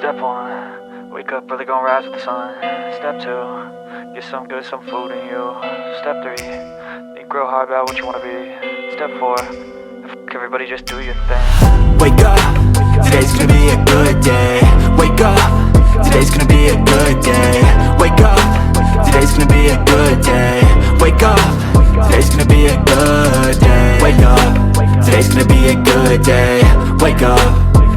Step one, wake up early, gonna rise with the sun. Step two, get some good, some food in you. Step three, think real hard about what you wanna be. Step four, everybody just do your thing. Wake up, today's gonna be a good day. Wake up, today's gonna be a good day. Wake up, today's gonna be a good day. Wake up, today's gonna be a good day. Wake up, today's gonna be a good day. Wake up,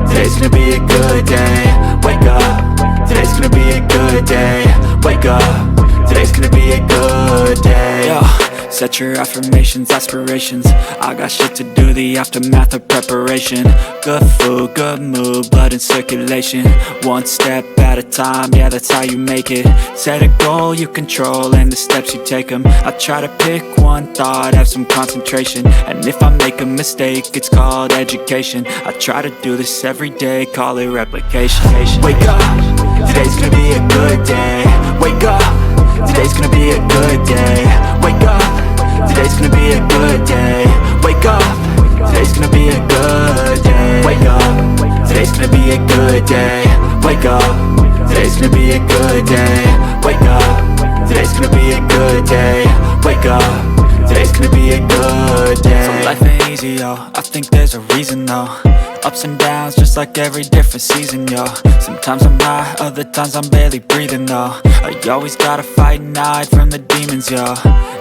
today's gonna be a good day. Wake up, today's gonna be a good day. Wake up, today's gonna be a good day. Yo, set your affirmations, aspirations. I got shit to do, the aftermath of preparation. Good food, good mood, blood in circulation. One step at a time, yeah, that's how you make it. Set a goal you control and the steps you take them. I try to pick one thought, have some concentration. And if I make a mistake, it's called education. I try to do this every day, call it replication. Wake up, today's gonna be a good day. Wake up, today's gonna be a good day. Wake up, today's gonna be a good day. Wake up, today's gonna be a good day. Wake up, today's gonna be a good day. Wake up, today's gonna be a good day. Wake up, today's gonna be a good day. Wake up, today's gonna be a good day. So life ain't easy, yo, I think there's a reason though. Ups and downs, just like every different season, yo. Sometimes I'm high, other times I'm barely breathing, though. I always gotta fight and hide from the demons, yo.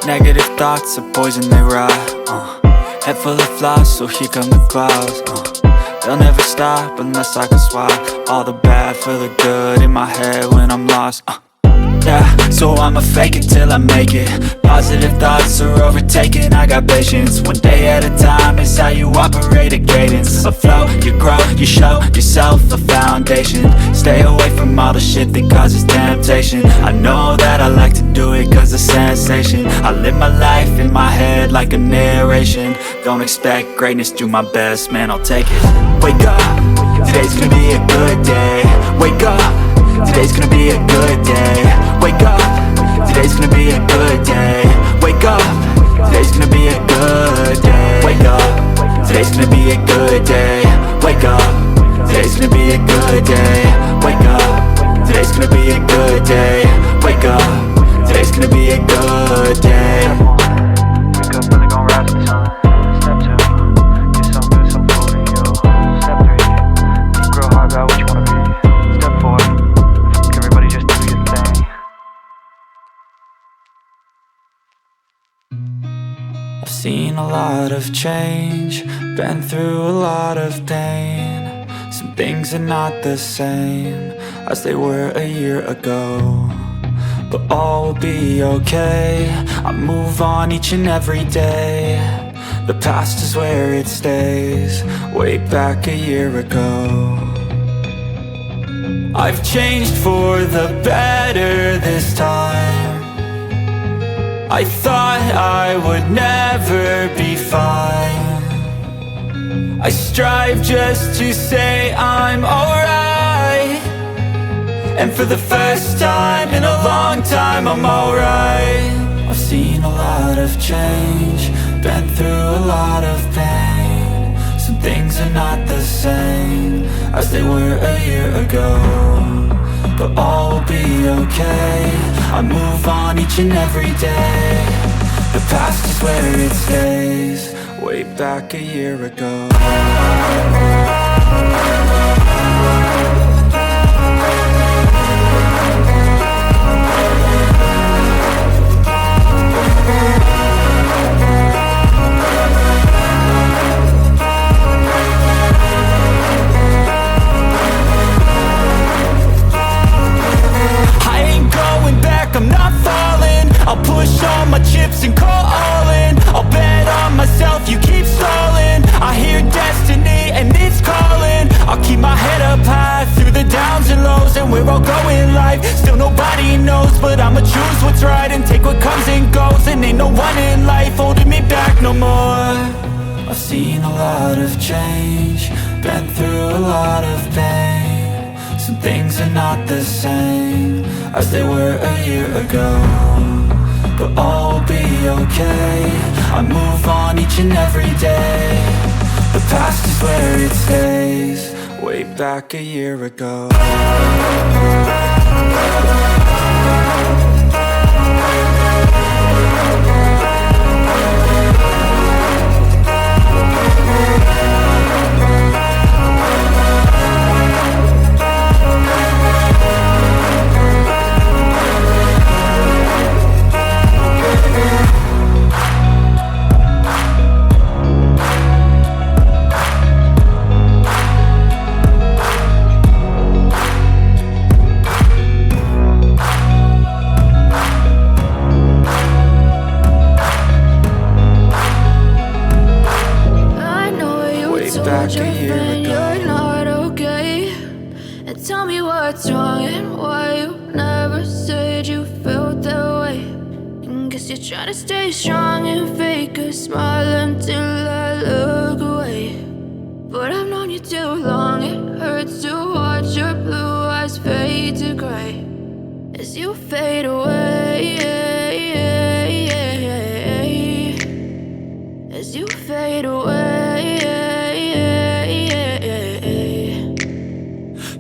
Negative thoughts are poison, they rot. Head full of flies, so here come the clouds. They'll never stop unless I can swap all the bad for the good in my head when I'm lost. Yeah, so I'ma fake it till I make it. Positive thoughts are overtaken, I got patience. One day at a time is how you operate a cadence. A flow, you grow, you show yourself a foundation. Stay away from all the shit that causes temptation. I know that I like to do it cause of sensation. I live my life in my head like a narration. Don't expect greatness, do my best, man, I'll take it. Wake up, today's gonna be a good day. Wake up, today's gonna be a good day. Wake up, today's gonna be a good day. Wake up, today's gonna be a good day. Wake up, today's gonna be a good day. Wake up, today's gonna be a good day. Wake up, today's gonna be a good day. Wake up, today's gonna be a good day. Wake up early, gonna rise with the sun. Step two, get some good, some food in you. Step three, think real hard about what you wanna be. Step four, everybody just do your thing. I've seen a lot of change, been through a lot of pain. Some things are not the same as they were a year ago, but all will be okay. I move on each and every day. The past is where it stays, way back a year ago. I've changed for the better this time. I thought I would never be fine. I strive just to say I'm alright, and for the first time in a long time I'm alright. I've seen a lot of change, been through a lot of pain. Some things are not the same as they were a year ago, but all will be okay. I move on each and every day. The past is where it stays, way back a year ago. I'm not falling, I'll push all my chips and call all in. I'll bet on myself, you keep stalling. I hear destiny and it's calling. I'll keep my head up high through the downs and lows, and we're all going life. Still nobody knows, but I'ma choose what's right and take what comes and goes. And ain't no one in life holding me back no more. I've seen a lot of change, been through a lot of pain. Some things are not the same as they were a year ago, but all will be okay. I move on each and every day. The past is where it stays, way back a year ago. Back a year ago. You're not okay, and tell me what's wrong and why you never said you felt that way. And guess you're trying to stay strong and fake a smile until I look away. But I've known you too long, it hurts to watch your blue eyes fade to gray as you fade away, as you fade away.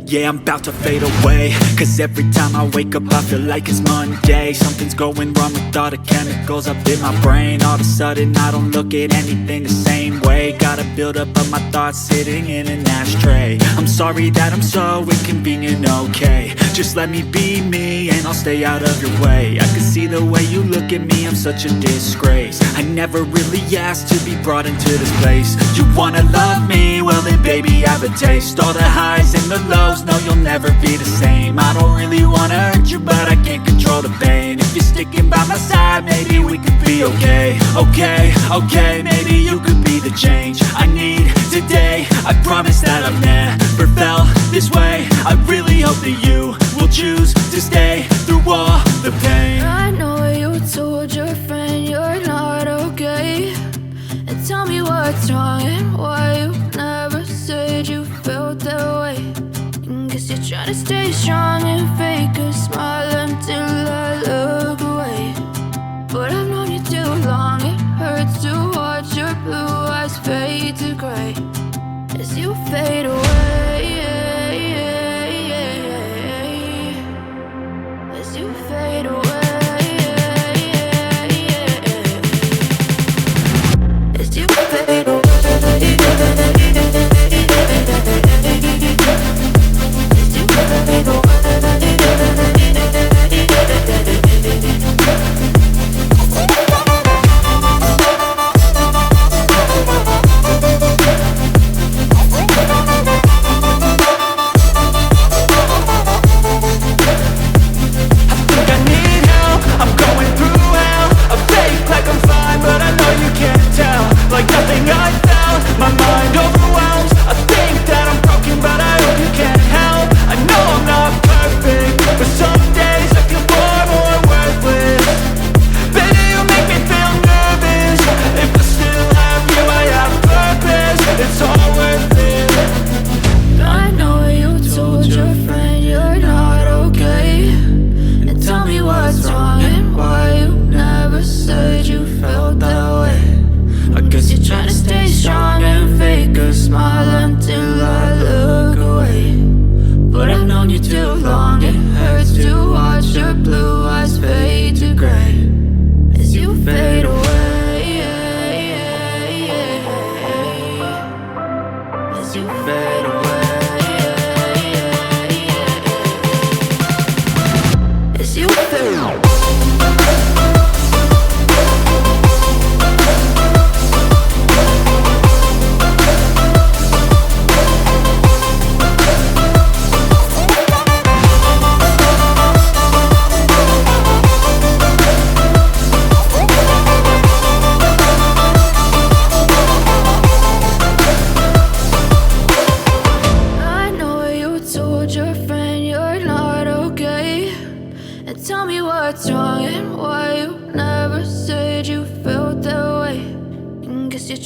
Yeah, I'm about to fade away, cause every time I wake up I feel like it's Monday. Something's going wrong with all the chemicals up in my brain. All of a sudden I don't look at anything the same way. Gotta build up of my thoughts sitting in an ashtray. I'm sorry that I'm so inconvenient, okay. Just let me be me and I'll stay out of your way. I can see the way you look at me, I'm such a disgrace. I never really asked to be brought into this place. You wanna love me? Well then baby I have a taste. All the highs and the lows, no you'll never be the same. I don't really wanna hurt you but I can't control the pain. If you're sticking by my side maybe we could be okay. Okay, maybe you could be the change I need today. I promise that I've never felt this way. I really hope that you will choose to stay through all the pain. I know you told your friend you're not okay, and tell me what's wrong and why you never said you felt that way. And guess you're trying to stay strong and fake a smile until I look away. But I've known you too long, it hurts to watch your blue eyes fade to gray as you fade away, as you fade away, as you fade away.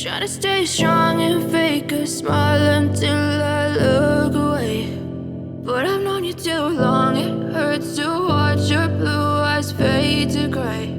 Try to stay strong and fake a smile until I look away. But I've known you too long, it hurts to watch your blue eyes fade to gray